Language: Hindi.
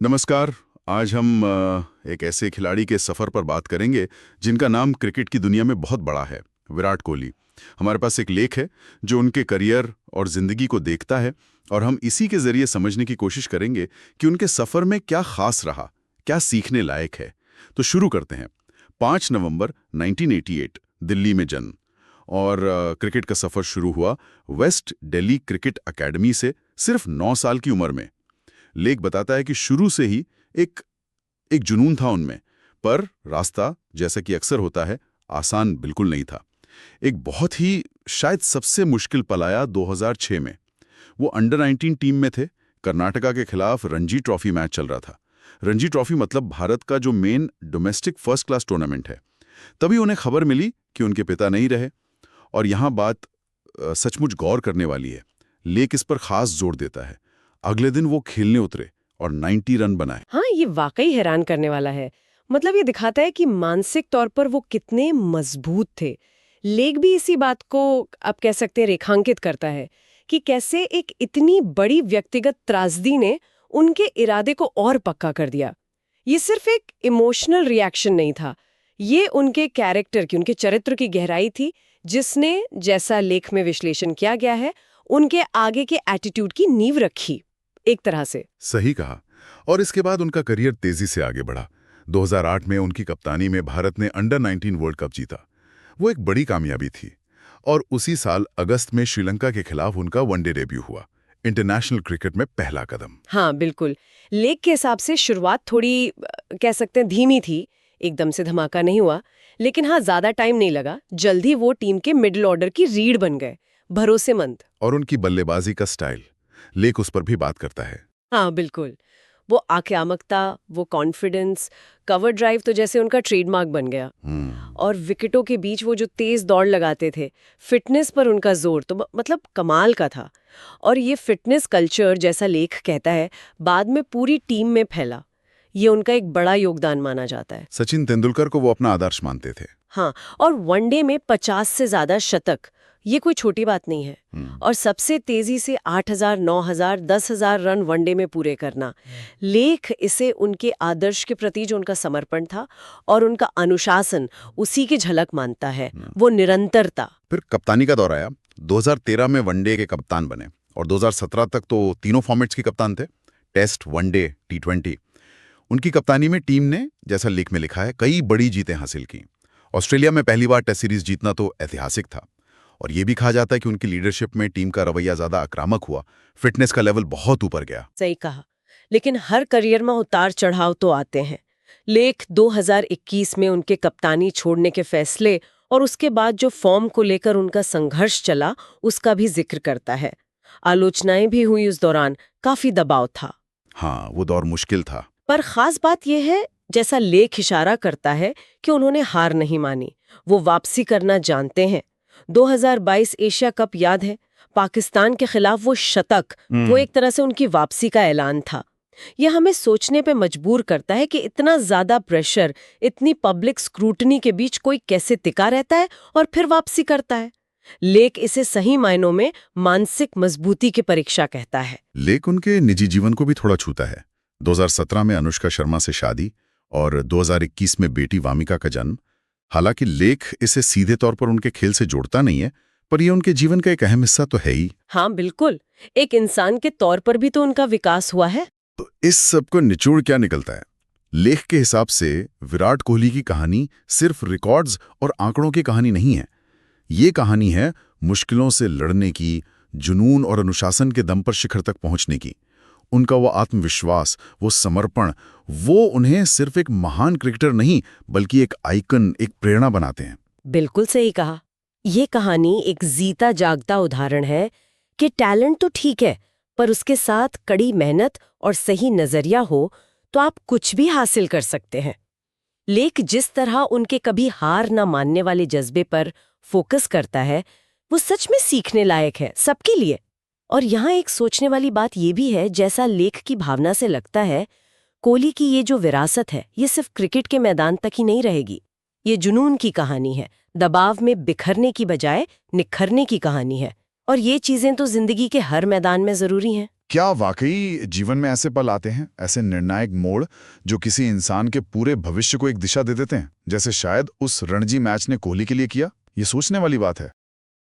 नमस्कार। आज हम एक ऐसे खिलाड़ी के सफ़र पर बात करेंगे जिनका नाम क्रिकेट की दुनिया में बहुत बड़ा है, विराट कोहली। हमारे पास एक लेख है जो उनके करियर और ज़िंदगी को देखता है और हम इसी के ज़रिए समझने की कोशिश करेंगे कि उनके सफ़र में क्या ख़ास रहा, क्या सीखने लायक है। तो शुरू करते हैं। 5 नवंबर 1988 दिल्ली में जन्म और क्रिकेट का सफ़र शुरू हुआ वेस्ट दिल्ली क्रिकेट अकेडमी से सिर्फ 9 साल की उम्र में। लेख बताता है कि शुरू से ही एक एक जुनून था उनमें, पर रास्ता जैसा कि अक्सर होता है आसान बिल्कुल नहीं था। एक बहुत ही शायद सबसे मुश्किल पल आया 2006 में। वो अंडर 19 टीम में थे। कर्नाटका के खिलाफ रणजी ट्रॉफी मैच चल रहा था। रणजी ट्रॉफी मतलब भारत का जो main domestic first class tournament है। तभी उन्हें खबर मिली कि उनके पिता नहीं रहे। और यहाँ बात सचमुच गौर करने वाली है। लेख इस पर खास जोर देता है। अगले दिन वो खेलने उतरे और 90 रन बनाए। हाँ, ये वाकई हैरान करने वाला है। मतलब ये दिखाता है कि मानसिक तौर पर वो कितने मजबूत थे। लेख भी इसी बात को आप कह सकते हैं रेखांकित करता है कि कैसे एक इतनी बड़ी व्यक्तिगत त्रासदी ने उनके इरादे को और पक्का कर दिया। ये सिर्फ एक इमोशनल रिएक्शन नहीं था, ये उनके कैरेक्टर की, उनके चरित्र की गहराई थी, जिसने, जैसा लेख में विश्लेषण किया गया है, उनके आगे के एटीट्यूड की नींव रखी एक तरह से। सही कहा। और इसके बाद उनका करियर तेजी से आगे बढ़ा। 2008 में उनकी कप्तानी में भारत ने अंडर 19 वर्ल्ड कप जीता। वो एक बड़ी कामयाबी थी। और उसी साल अगस्त में श्रीलंका के खिलाफ उनका वनडे डेब्यू हुआ। इंटरनेशनल क्रिकेट में पहला कदम। हाँ बिल्कुल। लेख के हिसाब से शुरुआत थोड़ी कह सकते हैं धीमी थी, एकदम से धमाका नहीं हुआ। लेकिन हाँ, ज्यादा टाइम नहीं लगा, जल्दी वो टीम के मिडिल ऑर्डर की रीढ़ बन गए, भरोसेमंद। और उनकी बल्लेबाजी का स्टाइल, लेख उस पर भी बात करता है। हाँ बिल्कुल। वो आक्रामकता, वो कॉन्फिडेंस, कवर ड्राइव तो जैसे उनका ट्रेडमार्क बन गया। और विकेटों के बीच वो जो तेज दौड़ लगाते थे, फिटनेस पर उनका जोर तो मतलब कमाल का था। और ये फिटनेस कल्चर, जैसा लेख कहता है, बाद में पूरी टीम में फैला। ये उनका एक बड़ा योगदान माना जाता है। सचिन तेंदुलकर को वो अपना आदर्श मानते थे। हाँ, और वनडे में 50 से ज्यादा शतक, ये कोई छोटी बात नहीं है। और सबसे तेजी से 8,000, 9,000, 10,000 रन वनडे में पूरे करना। लेख इसे उनके आदर्श के प्रति जो उनका समर्पण था और उनका अनुशासन, उसी की झलक मानता है। वो निरंतरता। फिर कप्तानी का दौर आया। 2013 में वनडे के कप्तान बने और 2017 तक तो तीनों फॉर्मेट्स के कप्तान थे, टेस्ट, वनडे, टी20। उनकी कप्तानी में टीम ने, जैसा लेख में लिखा है, कई बड़ी जीतें हासिल की। ऑस्ट्रेलिया में पहली बार टेस्ट सीरीज जीतना तो ऐतिहासिक था। और ये भी कहा जाता है कि उनकी लीडरशिप में टीम का रवैया ज्यादा आक्रामक हुआ, फिटनेस का लेवल बहुत ऊपर गया। सही कहा। लेकिन हर करियर में उतार चढ़ाव तो आते हैं। लेख 2021 में उनके कप्तानी छोड़ने के फैसले और उसके बाद जो फॉर्म को लेकर उनका संघर्ष चला, उसका भी जिक्र करता है। आलोचनाएं भी हुई उस दौरान, काफी दबाव था। हाँ, वो दौर मुश्किल था। पर खास बात यह है, जैसा लेख इशारा करता है, कि उन्होंने हार नहीं मानी। वो वापसी करना जानते हैं। 2022 एशिया कप याद है, पाकिस्तान के खिलाफ वो शतक, वो एक तरह से उनकी वापसी का ऐलान था। यह हमें सोचने पे मजबूर करता है कि इतना ज्यादा प्रेशर, इतनी पब्लिक स्क्रूटनी के बीच कोई कैसे टिका रहता है और फिर वापसी करता है। लेख इसे सही मायनों में मानसिक मजबूती की परीक्षा कहता है। लेख उनके निजी जीवन को भी थोड़ा छूता है। 2017 में अनुष्का शर्मा से शादी और 2021 में बेटी वामिका का जन्म। हालांकि लेख इसे सीधे तौर पर उनके खेल से जोड़ता नहीं है, पर यह उनके जीवन का एक अहम हिस्सा तो है ही। हाँ बिल्कुल, एक इंसान के तौर पर भी तो उनका विकास हुआ है। तो इस सब को निचोड़ क्या निकलता है? लेख के हिसाब से विराट कोहली की कहानी सिर्फ रिकॉर्ड्स और आंकड़ों की कहानी नहीं है। ये कहानी है मुश्किलों से लड़ने की, जुनून और अनुशासन के दम पर शिखर तक पहुंचने की। उनका वो आत्मविश्वास, वो समर्पण, वो उन्हें सिर्फ एक महान क्रिकेटर नहीं बल्कि एक आइकन, एक प्रेरणा बनाते हैं। बिल्कुल सही कहा। ये कहानी एक जीता जागता उदाहरण है कि टैलेंट तो ठीक है, पर उसके साथ कड़ी मेहनत और सही नजरिया हो तो आप कुछ भी हासिल कर सकते हैं। लेख जिस तरह उनके कभी हार न मानने वाले जज्बे पर फोकस करता है, वो सच में सीखने लायक है सबके लिए। और यहाँ एक सोचने वाली बात ये भी है, जैसा लेख की भावना से लगता है, कोहली की ये जो विरासत है, ये सिर्फ क्रिकेट के मैदान तक ही नहीं रहेगी। ये जुनून की कहानी है, दबाव में बिखरने की बजाय निखरने की कहानी है। और ये चीजें तो जिंदगी के हर मैदान में जरूरी हैं। क्या वाकई जीवन में ऐसे पल आते हैं, ऐसे निर्णायक मोड़ जो किसी इंसान के पूरे भविष्य को एक दिशा दे देते हैं, जैसे शायद उस रणजी मैच ने कोहली के लिए किया? ये सोचने वाली बात है।